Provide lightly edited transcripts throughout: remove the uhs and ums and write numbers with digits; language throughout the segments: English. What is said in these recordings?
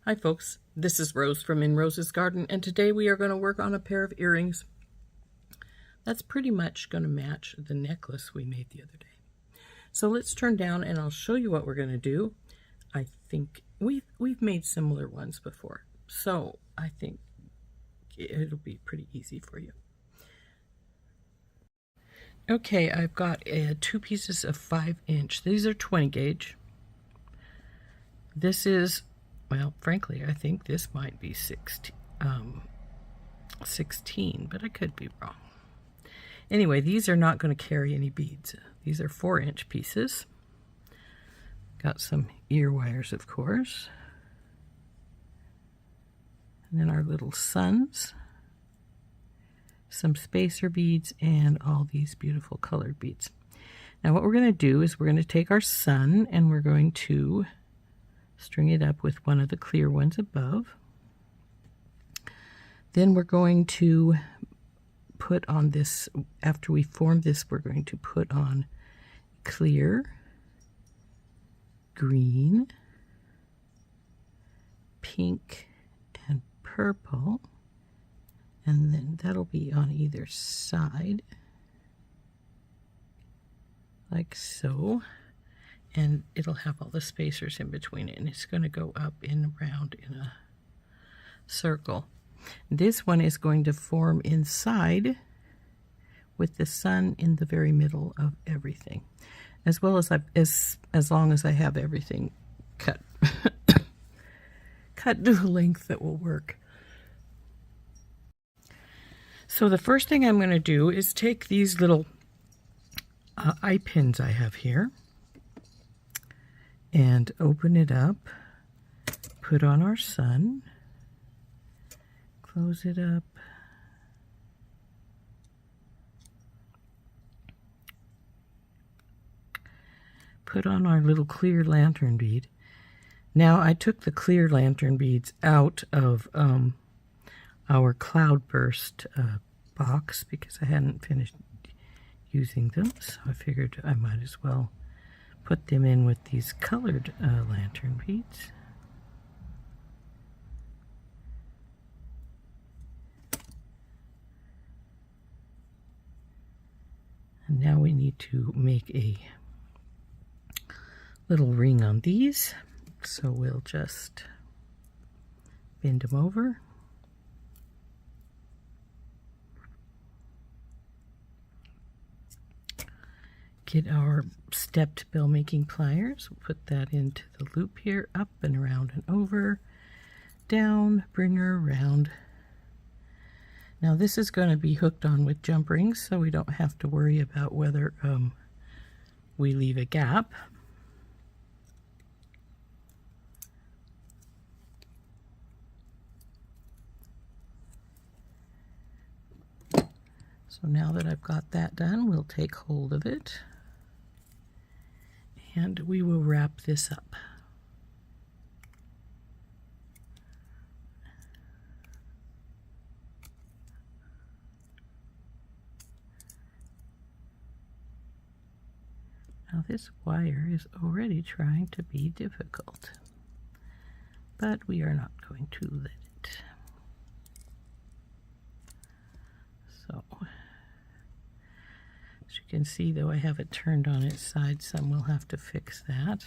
Hi folks, this is Rose from In Rose's Garden, and today we are going to work on a pair of earrings that's pretty much going to match the necklace we made the other day. So let's turn down and I'll show you what we're going to do. I think we've made similar ones before, so I think it'll be pretty easy for you. Okay, I've got 2 pieces of 5-inch. These are 20 gauge. This is, well, frankly, I think this might be 16, but I could be wrong. Anyway, these are not going to carry any beads. These are 4-inch pieces. Got some ear wires, of course. And then our little suns. Some spacer beads, and all these beautiful colored beads. Now what we're going to do is we're going to take our sun and we're going to string it up with one of the clear ones above. Then we're going to put on this, after we form this, we're going to put on clear, green, pink, and purple. And then that'll be on either side, like so. And it'll have all the spacers in between it, and it's going to go up and around in a circle. This one is going to form inside with the sun in the very middle of everything, as well as as long as I have everything cut cut to a length that will work. So the first thing I'm going to do is take these little eye pins I have here and open it up, put on our sun, close it up, put on our little clear lantern bead. Now I took the clear lantern beads out of our Cloudburst box because I hadn't finished using them, so I figured I might as well put them in with these colored lantern beads. And now we need to make a little ring on these, so we'll just bend them over. Get our stepped bell making pliers. We'll put that into the loop here, up and around and over, down, bring her around. Now this is going to be hooked on with jump rings, so we don't have to worry about whether we leave a gap. So now that I've got that done, we'll take hold of it and we will wrap this up. Now this wire is already trying to be difficult, but we are not going to let it. So, as you can see, though I have it turned on its side, some will have to fix that.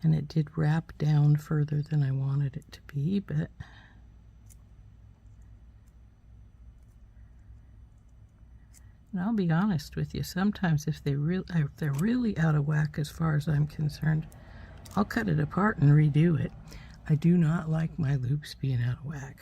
And it did wrap down further than I wanted it to be, but and I'll be honest with you, sometimes if they're really out of whack as far as I'm concerned, I'll cut it apart and redo it. I do not like my loops being out of whack.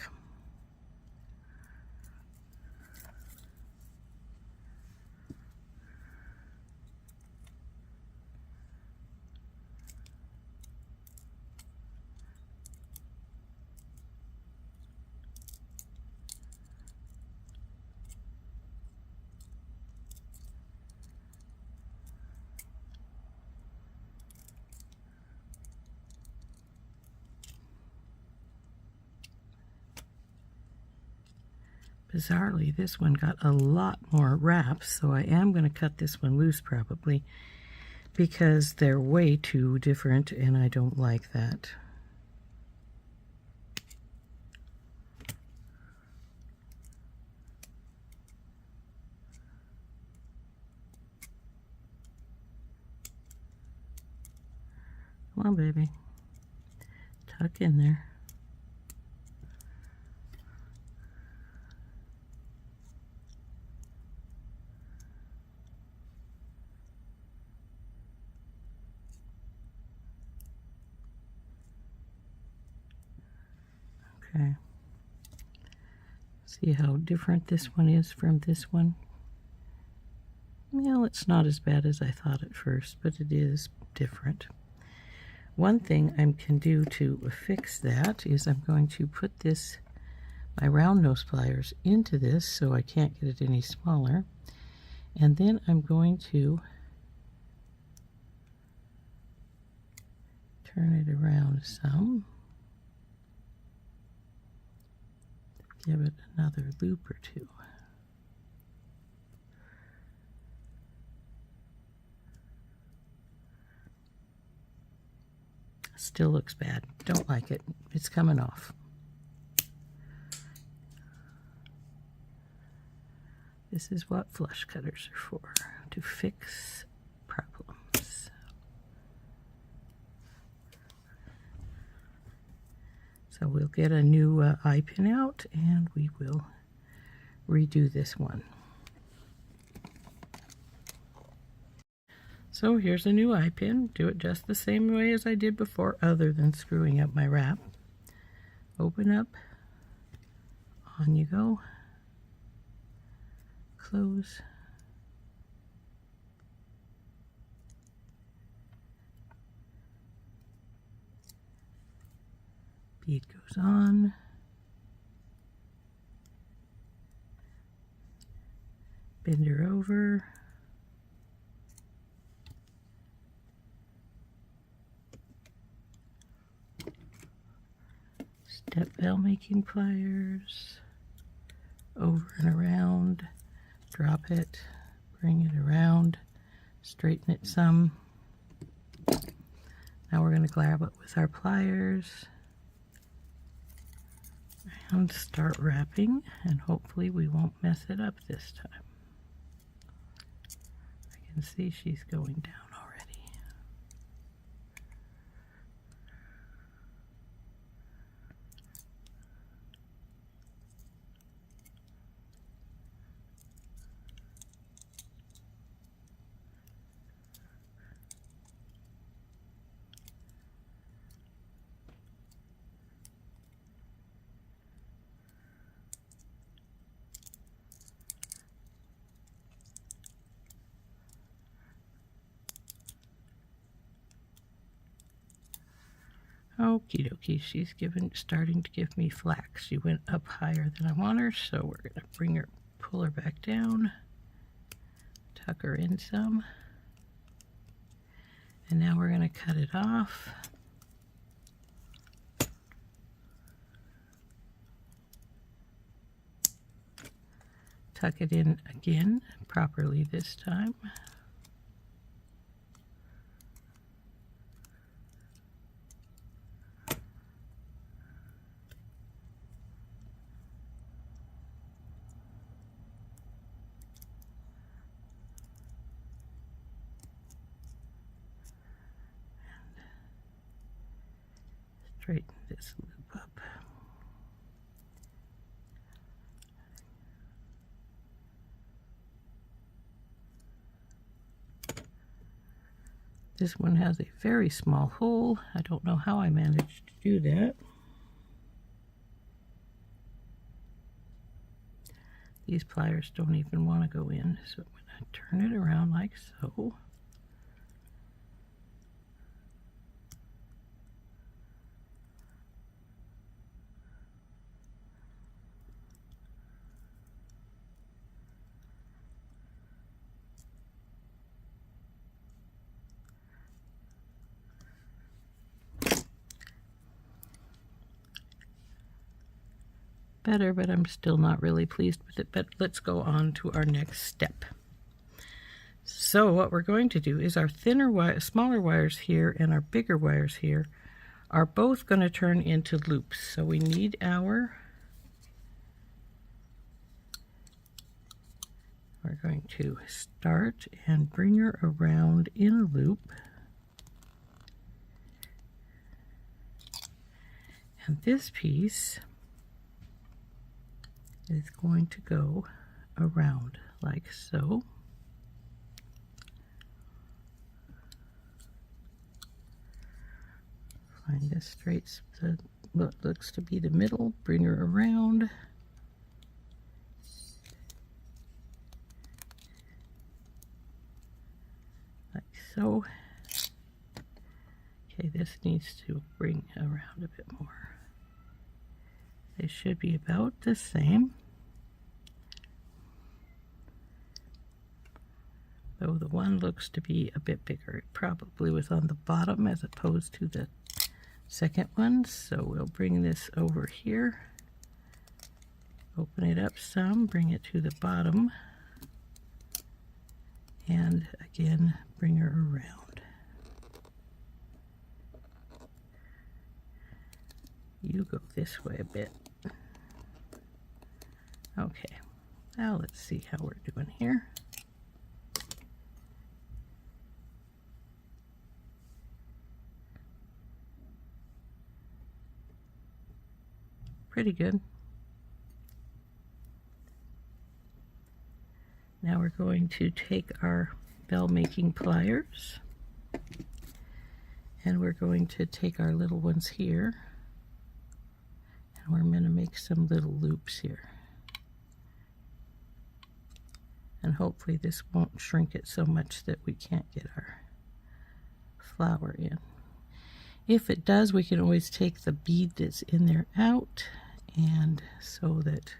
Bizarrely, this one got a lot more wraps, so I am going to cut this one loose probably, because they're way too different and I don't like that. Come on, baby. Tuck in there. Okay. See how different this one is from this one? Well, it's not as bad as I thought at first, but it is different. One thing I can do to fix that is I'm going to put my round nose pliers into this so I can't get it any smaller. And then I'm going to turn it around some. Give it another loop or two. Still looks bad. Don't like it. It's coming off. This is what flush cutters are for, to fix problems. So we'll get a new eye pin out and we will redo this one. So here's a new eye pin. Do it just the same way as I did before, other than screwing up my wrap. Open up, on you go, close, bead goes on, bend her over, step veil making pliers, over and around, drop it, bring it around, straighten it some. Now we're going to grab it with our pliers and start wrapping, and hopefully we won't mess it up this time. I can see she's going down already. Okie dokie, she's starting to give me flack. She went up higher than I want her, so we're going to pull her back down, tuck her in some, and now we're going to cut it off. Tuck it in again, properly this time. Straighten this loop up. This one has a very small hole. I don't know how I managed to do that. These pliers don't even want to go in, so I'm going to turn it around like so. better, but I'm still not really pleased with it. But let's go on to our next step. So what we're going to do is our smaller wires here and our bigger wires here are both going to turn into loops. So we need we're going to start and bring her around in a loop. And this piece is going to go around like so. Find this straight, what looks to be the middle, bring her around. Like so. Okay, this needs to bring around a bit more. They should be about the same. Though the one looks to be a bit bigger. It probably was on the bottom as opposed to the second one. So we'll bring this over here. Open it up some, bring it to the bottom. And again, bring her around. You go this way a bit. Okay, now let's see how we're doing here. Pretty good. Now we're going to take our bell making pliers and we're going to take our little ones here and we're going to make some little loops here. And hopefully this won't shrink it so much that we can't get our flower in. If it does, we can always take the bead that's in there out, and so that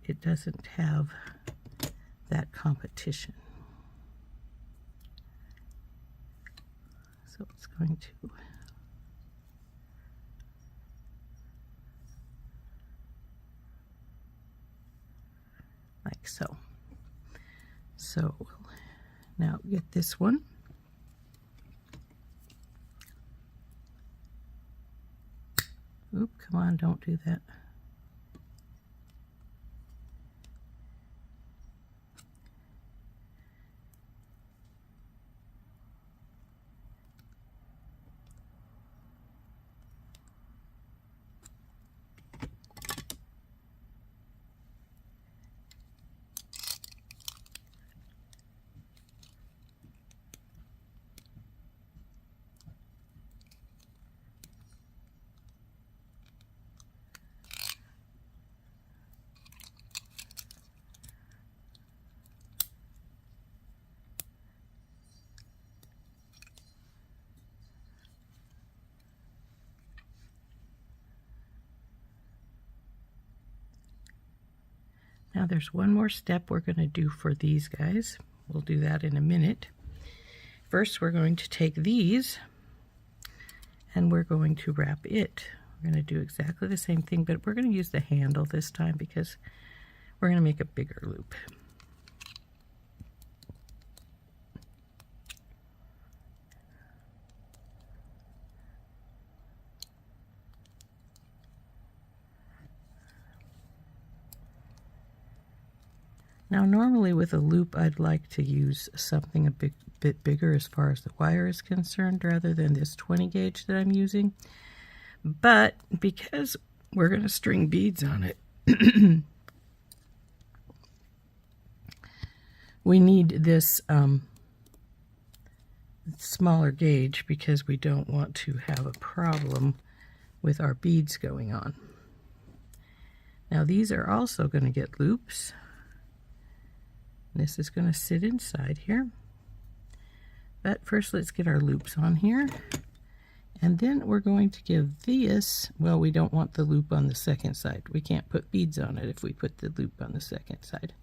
it doesn't have that competition. So it's going to like so. So we'll now get this one. Oop, come on, don't do that. Now there's one more step we're going to do for these guys. We'll do that in a minute. First we're going to take these and we're going to wrap it. We're going to do exactly the same thing, but we're going to use the handle this time because we're going to make a bigger loop. Now normally with a loop I'd like to use something a bit bigger as far as the wire is concerned rather than this 20 gauge that I'm using. But because we're going to string beads on it, we need this smaller gauge because we don't want to have a problem with our beads going on. Now these are also going to get loops. This is going to sit inside here. But first let's get our loops on here. And then we're going to give this, well, we don't want the loop on the second side. We can't put beads on it if we put the loop on the second side.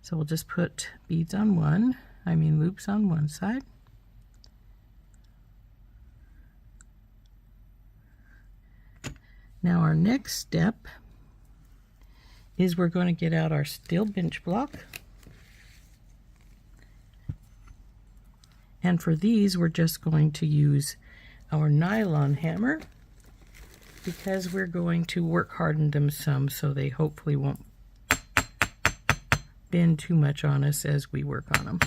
So we'll just put beads on loops on one side. Now our next step is we're going to get out our steel bench block. And for these, we're just going to use our nylon hammer because we're going to work harden them some so they hopefully won't bend too much on us as we work on them.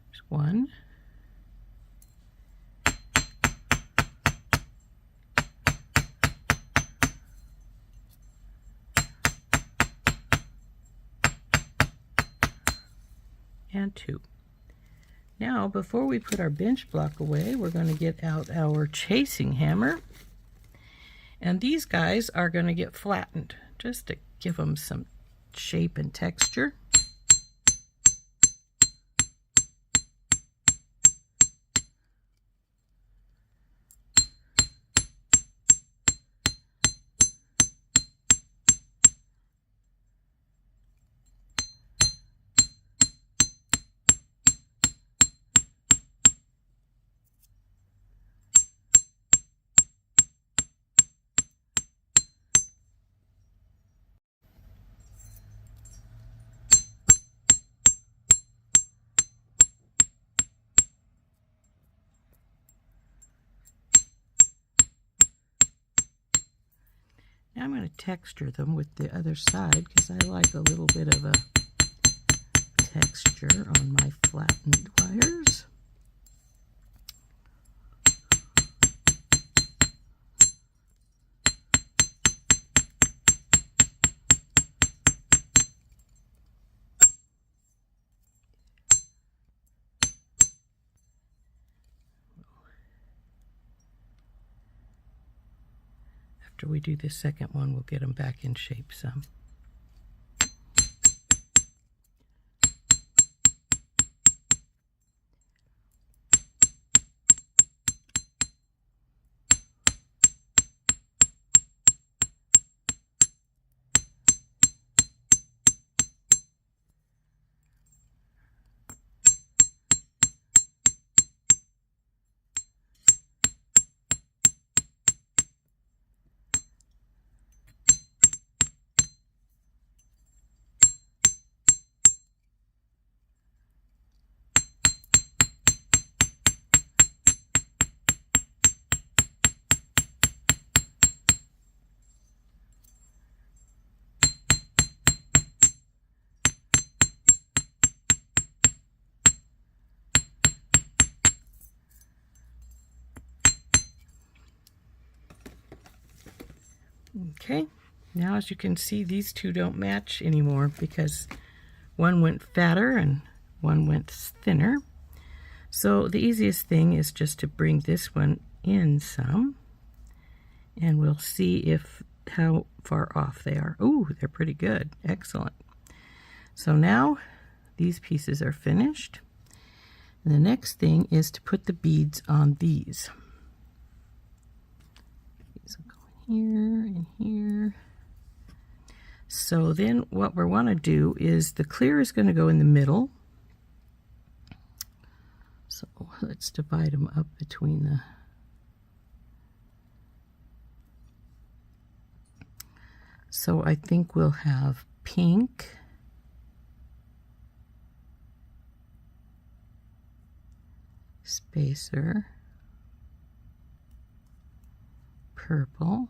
There's one. And two. Now, before we put our bench block away, we're going to get out our chasing hammer. And these guys are going to get flattened just to give them some shape and texture. Now I'm going to texture them with the other side because I like a little bit of a texture on my flattened wires. After we do the second one, we'll get them back in shape some. Okay, now as you can see, these two don't match anymore because one went fatter and one went thinner. So the easiest thing is just to bring this one in some, and we'll see if how far off they are. Ooh, they're pretty good. Excellent. So now these pieces are finished. And the next thing is to put the beads on these. These will go in here and here. So then what we want to do is the clear is going to go in the middle. So let's divide them up between the... So I think we'll have pink, spacer, purple,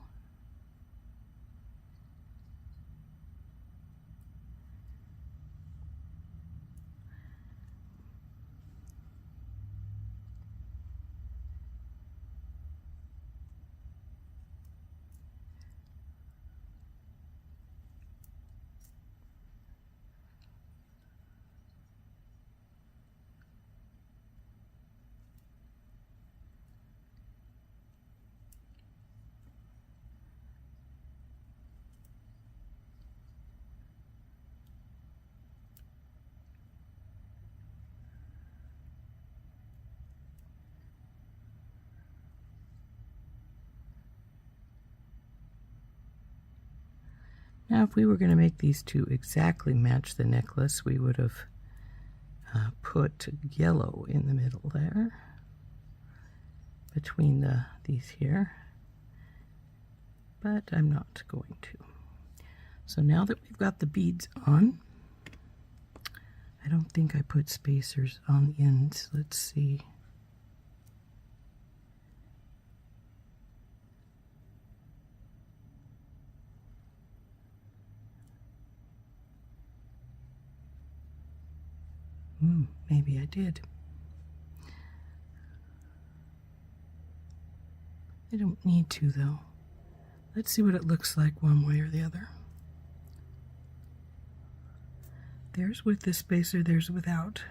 now if we were going to make these two exactly match the necklace, we would have put yellow in the middle there between these here, but I'm not going to. So now that we've got the beads on, I don't think I put spacers on the ends. Let's see. Maybe I did. I don't need to though. Let's see what it looks like one way or the other. There's with the spacer, there's without.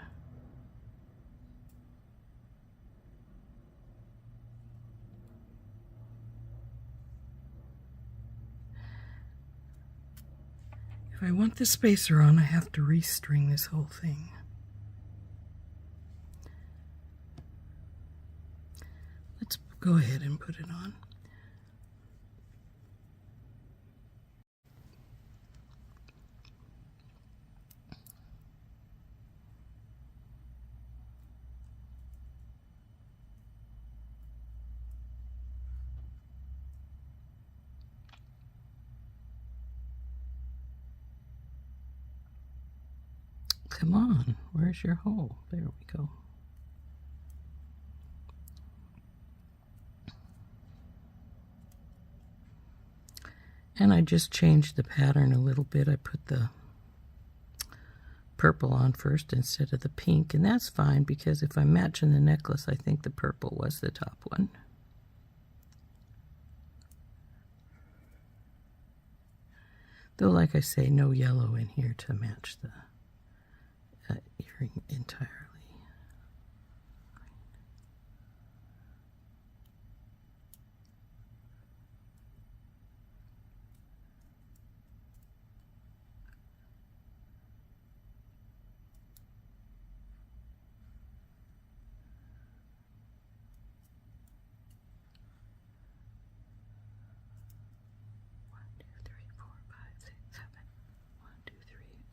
If I want the spacer on, I have to restring this whole thing. Let's go ahead and put it on. Come on, where's your hole? There we go. And I just changed the pattern a little bit. I put the purple on first instead of the pink, and that's fine because if I'm matching the necklace, I think the purple was the top one. Though, like I say, no yellow in here to match the earring entirely.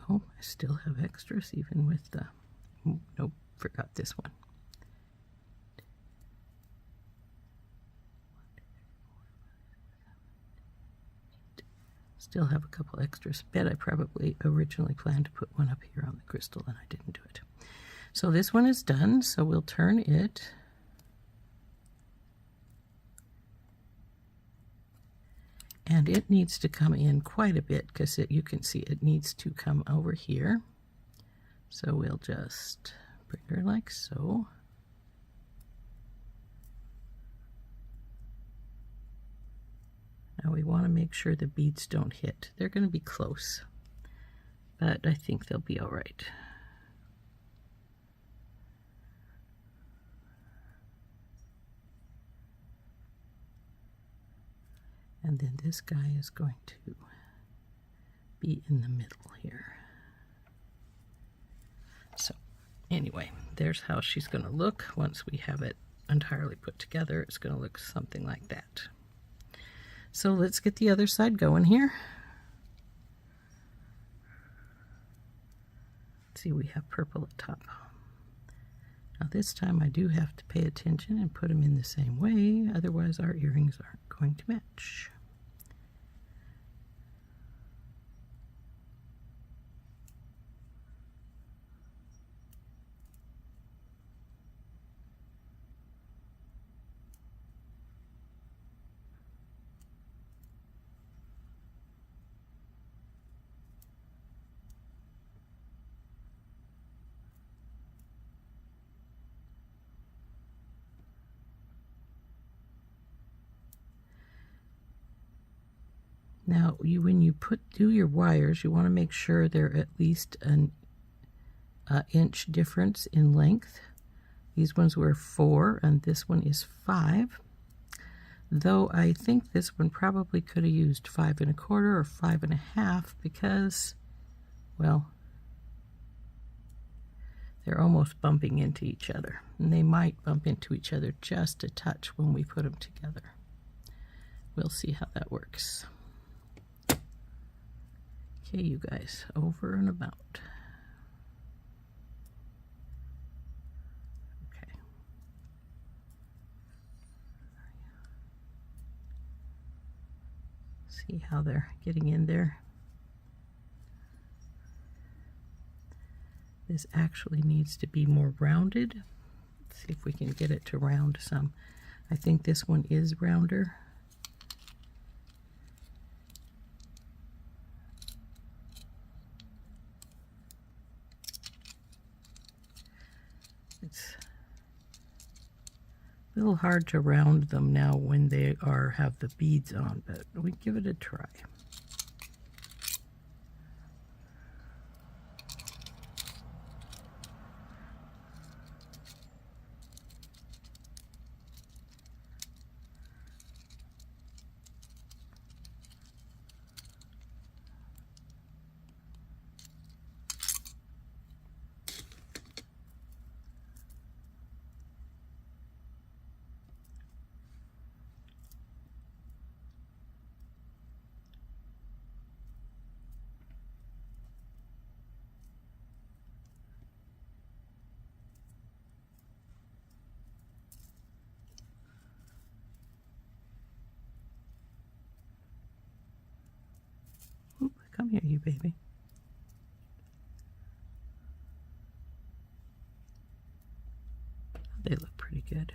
Oh, I still have extras even with the, nope, forgot this one. Still have a couple extras. Bet I probably originally planned to put one up here on the crystal and I didn't do it. So this one is done, so we'll turn it. And it needs to come in quite a bit because you can see it needs to come over here. So we'll just bring her like so. Now we want to make sure the beads don't hit. They're going to be close, but I think they'll be all right. And then this guy is going to be in the middle here. So anyway, there's how she's going to look once we have it entirely put together. It's going to look something like that. So let's get the other side going here. Let's see, we have purple at top. Now this time I do have to pay attention and put them in the same way, otherwise our earrings aren't going to match. Now, when you do your wires, you want to make sure they're at least an inch difference in length. These ones were 4 and this one is 5. Though I think this one probably could have used 5 1/4 or 5 1/2 because, well, they're almost bumping into each other. And they might bump into each other just a touch when we put them together. We'll see how that works. Okay, you guys, over and about. See how they're getting in there. This actually needs to be more rounded. Let's see if we can get it to round some. I think this one is rounder. It's a little hard to round them now when they have the beads on, but we give it a try. Come here, you baby. They look pretty good.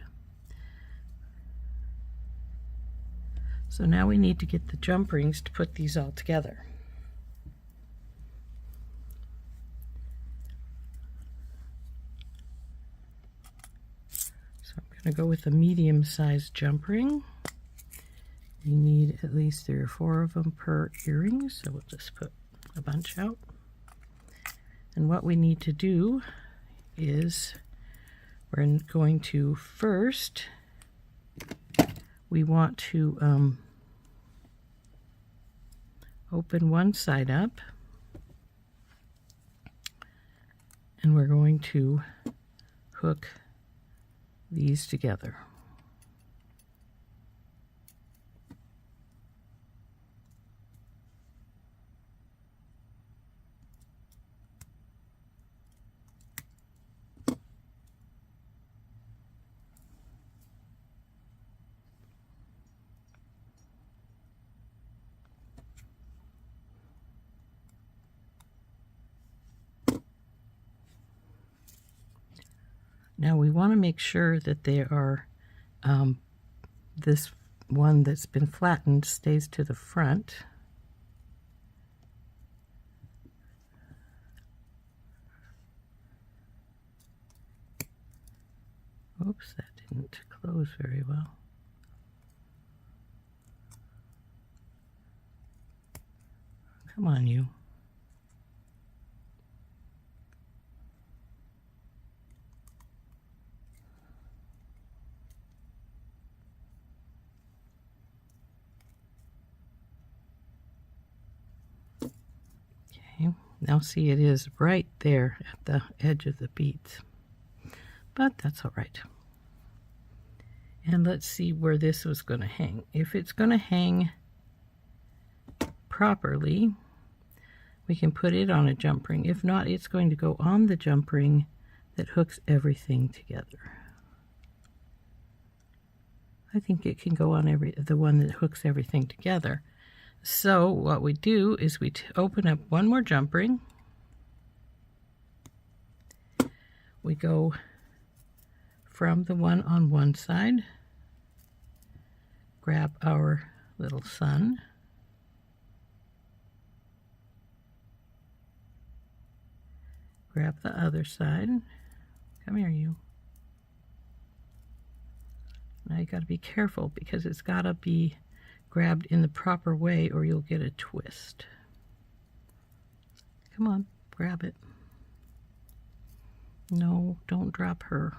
So now we need to get the jump rings to put these all together. So I'm going to go with a medium-sized jump ring. We need at least 3 or 4 of them per earring, so we'll just put a bunch out. And what we need to do is we're going to first, we want to open one side up, and we're going to hook these together. Now we want to make sure that they are, this one that's been flattened stays to the front. Oops, that didn't close very well. Come on, you. Now see, it is right there at the edge of the beads, but that's all right. And let's see where this was going to hang. If it's going to hang properly, we can put it on a jump ring. If not, it's going to go on the jump ring that hooks everything together. I think it can go on the one that hooks everything together. So what we do is we open up one more jump ring. We go from the one on one side, grab our little sun, grab the other side. Come here, you. Now you got to be careful because it's got to be grabbed in the proper way or you'll get a twist. Come on, grab it. No, don't drop her.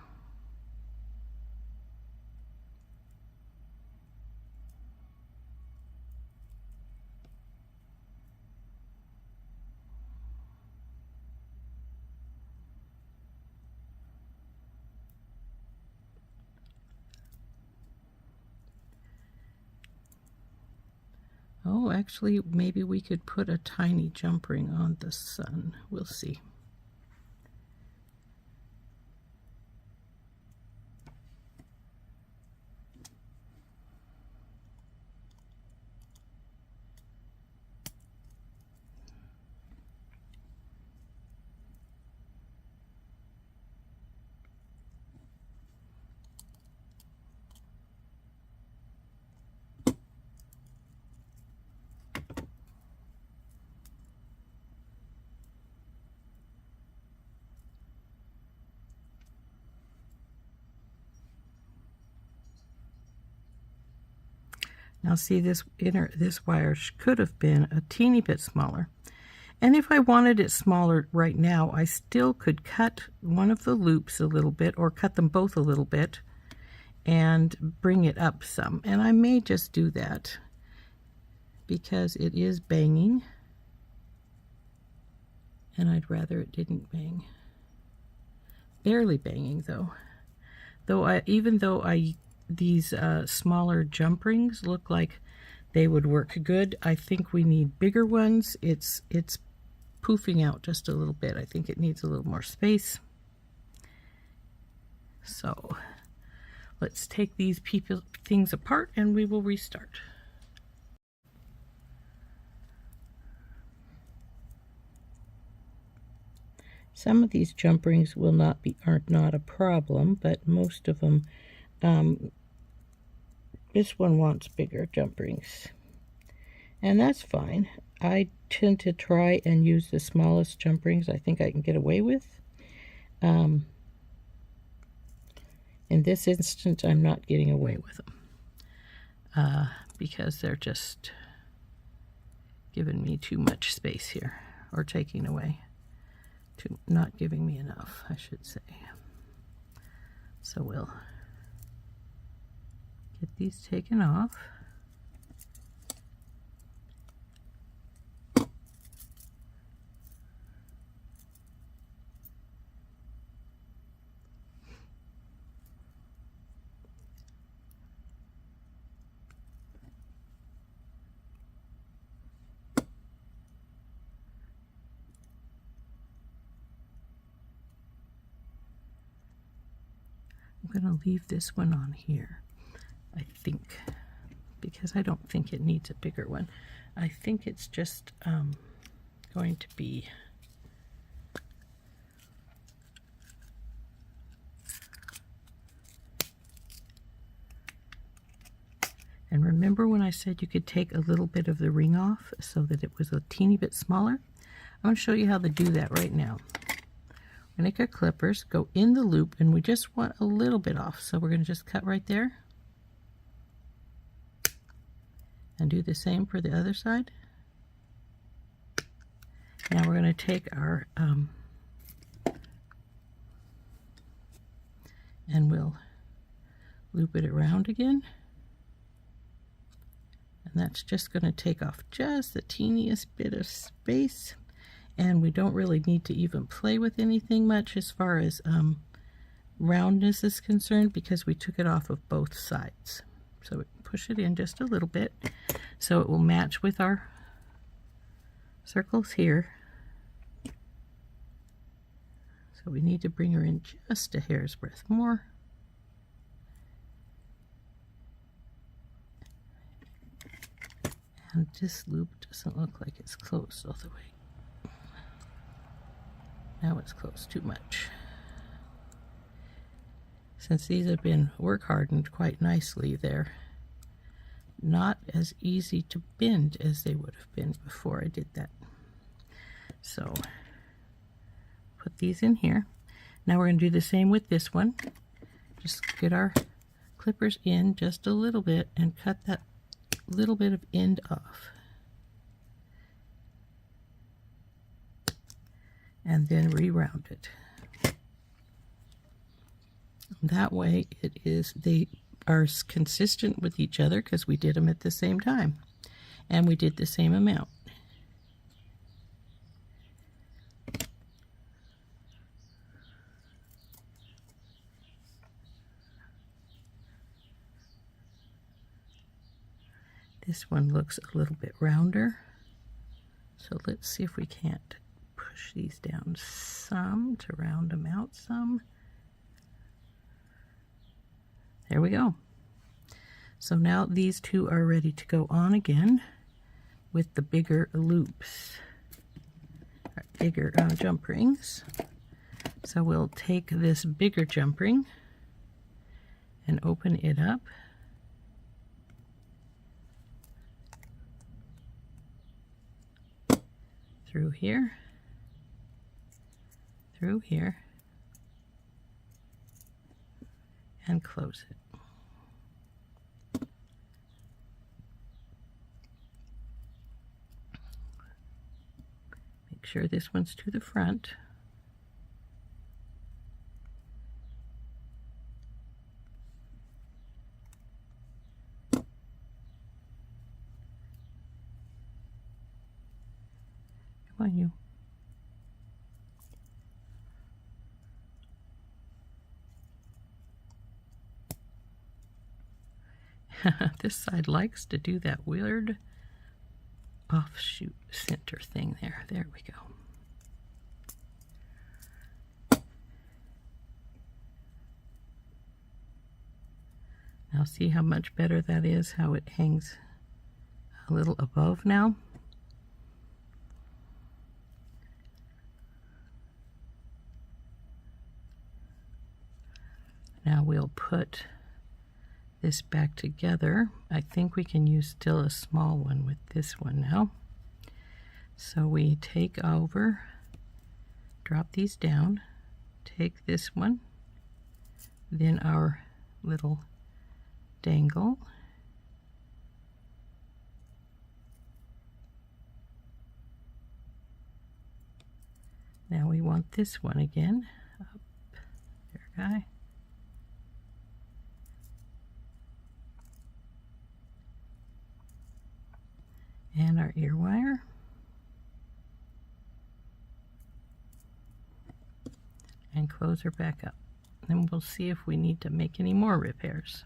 Oh, actually, maybe we could put a tiny jump ring on the sun. We'll see. Now see, this wire could have been a teeny bit smaller. And if I wanted it smaller right now, I still could cut one of the loops a little bit, or cut them both a little bit and bring it up some. And I may just do that because it is banging, and I'd rather it didn't bang. Barely banging though. Even though these smaller jump rings look like they would work good, I think we need bigger ones. It's poofing out just a little bit. I think it needs a little more space. So let's take these things apart and we will restart. Some of these jump rings are not a problem, but most of them, this one wants bigger jump rings, and that's fine. I tend to try and use the smallest jump rings I think I can get away with. In this instance, I'm not getting away with them because they're just giving me too much space here, or taking away, not giving me enough, I should say. So we'll get these taken off. I'm going to leave this one on here, I think, because I don't think it needs a bigger one. I think it's just going to be and remember when I said you could take a little bit of the ring off so that it was a teeny bit smaller? I'm going to show you how to do that right now. We're going to take our clippers, go in the loop, and we just want a little bit off. So we're going to just cut right there. And do the same for the other side. Now we're going to take our, and we'll loop it around again. And that's just going to take off just the teeniest bit of space. And we don't really need to even play with anything much as far as roundness is concerned, because we took it off of both sides. So we push it in just a little bit so it will match with our circles here. So we need to bring her in just a hair's breadth more. And this loop doesn't look like it's closed all the way. Now it's closed too much. Since these have been work hardened quite nicely, they're not as easy to bend as they would have been before I did that. So put these in here. Now we're going to do the same with this one. Just get our clippers in just a little bit and cut that little bit of end off. And then re-round it. That way they are consistent with each other because we did them at the same time and we did the same amount. This one looks a little bit rounder, so let's see if we can't push these down some to round them out some. There we go. So now these two are ready to go on again with the bigger loops, bigger jump rings. So we'll take this bigger jump ring and open it up. Through here, through here, and close it. Make sure this one's to the front. Come on, you. This side likes to do that weird offshoot center thing there. There we go. Now see how much better that is, how it hangs a little above now. Now we'll put this back together. I think we can use still a small one with this one now. So we take over, drop these down, take this one, then our little dangle, now we want this one again, up there, guy. And our ear wire. And close her back up. Then we'll see if we need to make any more repairs.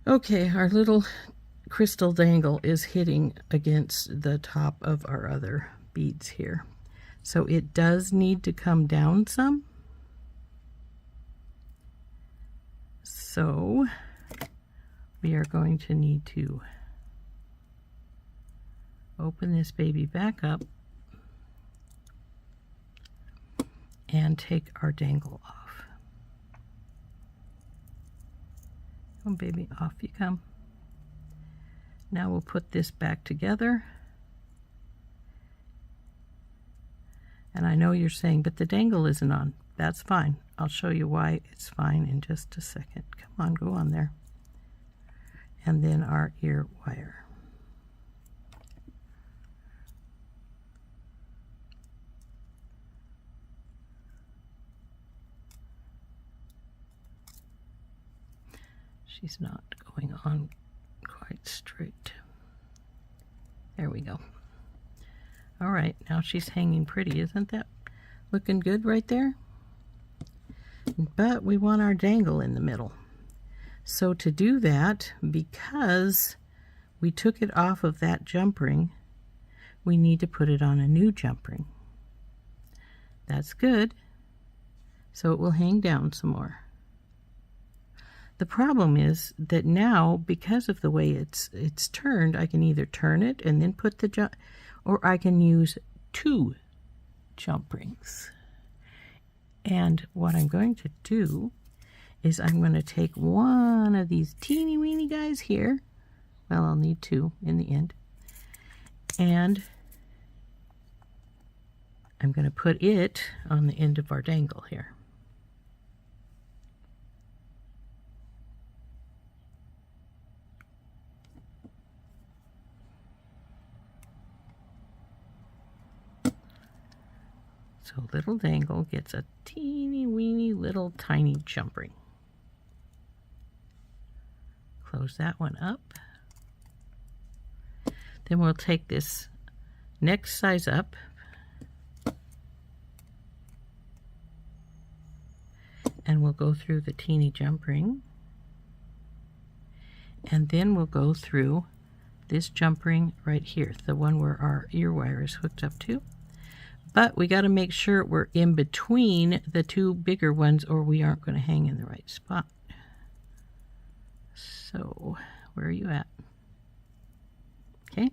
Okay, our little crystal dangle is hitting against the top of our other beads here. So it does need to come down some. So we are going to need to open this baby back up and take our dangle off. Come, baby, off you come. Now we'll put this back together. And I know you're saying, but the dangle isn't on. That's fine. I'll show you why it's fine in just a second. Come on, go on there. And then our ear wire. She's not going on quite straight. There we go. All right, now she's hanging pretty. Isn't that looking good right there? But we want our dangle in the middle. So to do that, because we took it off of that jump ring, we need to put it on a new jump ring. That's good. So it will hang down some more. The problem is that now, because of the way it's turned, I can either turn it and then put the jump, or I can use two jump rings. And what I'm going to do is I'm going to take one of these teeny weeny guys here. Well, I'll need two in the end. And I'm going to put it on the end of our dangle here. So little dangle gets a teeny weeny little tiny jump ring. Close that one up. Then we'll take this next size up and we'll go through the teeny jump ring, and then we'll go through this jump ring right here, the one where our ear wire is hooked up to. But we got to make sure we're in between the two bigger ones or we aren't going to hang in the right spot. So where are you at? Okay,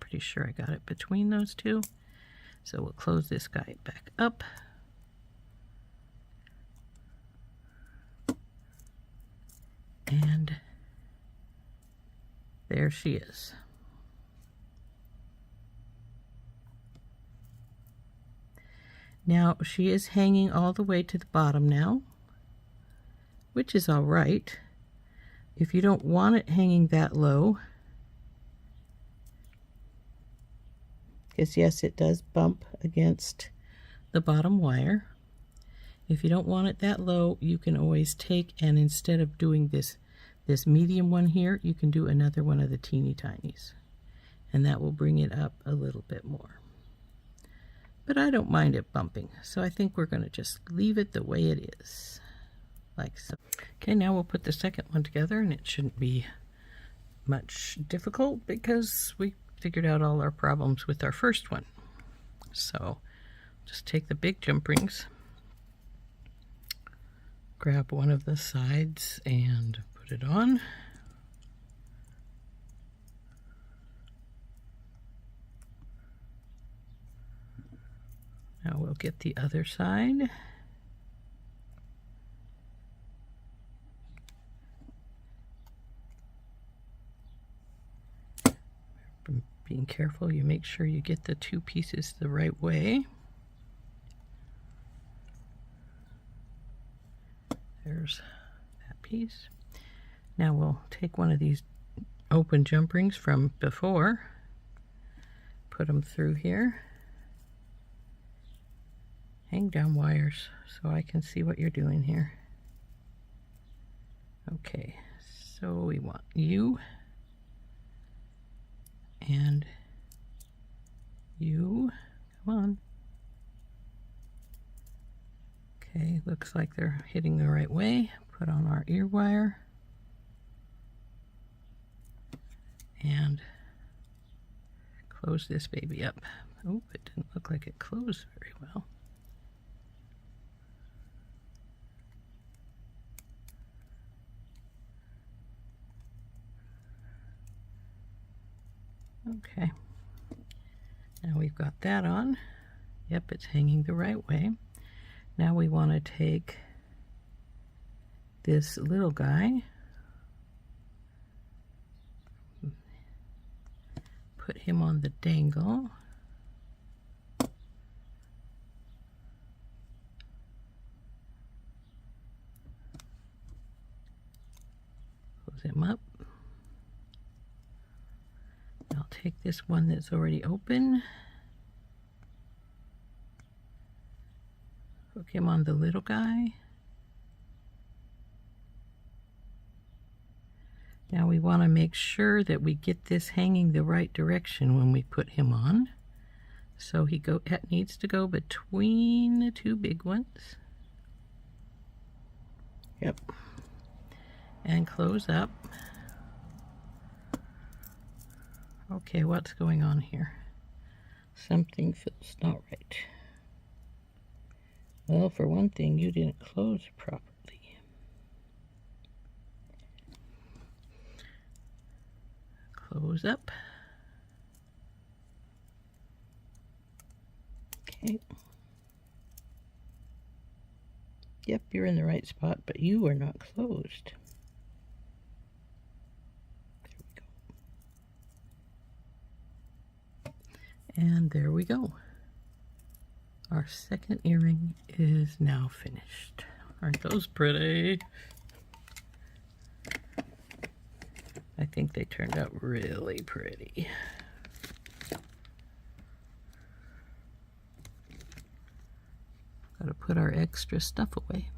pretty sure I got it between those two. So we'll close this guy back up. And there she is. Now she is hanging all the way to the bottom now, which is all right, If you don't want it hanging that low, because yes, it does bump against the bottom wire. If you don't want it that low, you can always take, and instead of doing this medium one here, you can do another one of the teeny tinies, and that will bring it up a little bit more. But I don't mind it bumping, so I think we're going to just leave it the way it is, like so. Okay, now we'll put the second one together, and it shouldn't be much difficult because we figured out all our problems with our first one. So just take the big jump rings, grab one of the sides and put it on. Now we'll get the other side. Being careful, you make sure you get the two pieces the right way. There's that piece. Now we'll take one of these open jump rings from before, put them through here. Hang down wires so I can see what you're doing here. Okay, so we want you and you. Come on. Okay, looks like they're hitting the right way. Put on our ear wire and close this baby up. Oh, it didn't look like it closed very well. Okay, now we've got that on. Yep, it's hanging the right way. Now we want to take this little guy, put him on the dangle, close him up. I'll take this one that's already open, hook him on the little guy. Now we want to make sure that we get this hanging the right direction when we put him on. So it needs to go between the two big ones. Yep. And close up. Okay, what's going on here? Something feels not right. Well, for one thing, you didn't close properly. Close up. Okay. Yep, you're in the right spot, but you are not closed. And there we go. Our second earring is now finished. Aren't those pretty? I think they turned out really pretty. Gotta put our extra stuff away.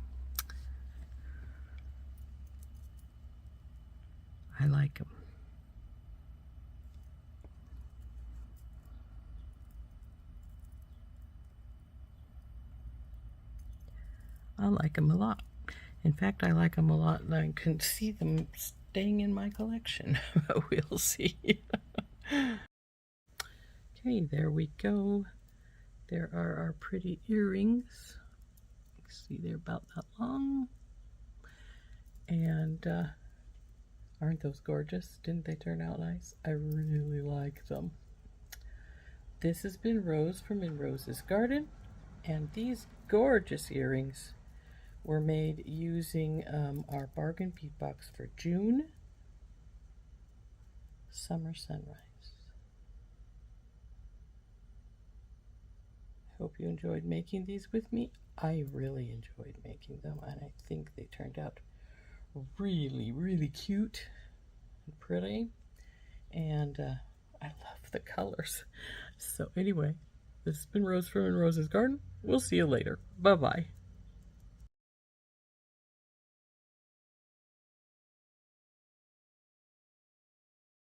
I like them. I like them a lot. In fact, I like them a lot, and I can see them staying in my collection. We'll see. Okay, there we go. There are our pretty earrings. See, they're about that long. And aren't those gorgeous? Didn't they turn out nice? I really like them. This has been Rose from In Rose's Garden, and these gorgeous earrings were made using our bargain bead box for June Summer Sunrise. I hope you enjoyed making these with me. I really enjoyed making them, and I think they turned out really, really cute and pretty. And I love the colors. So anyway, this has been Rose from Rose's Garden. We'll see you later. Bye-bye.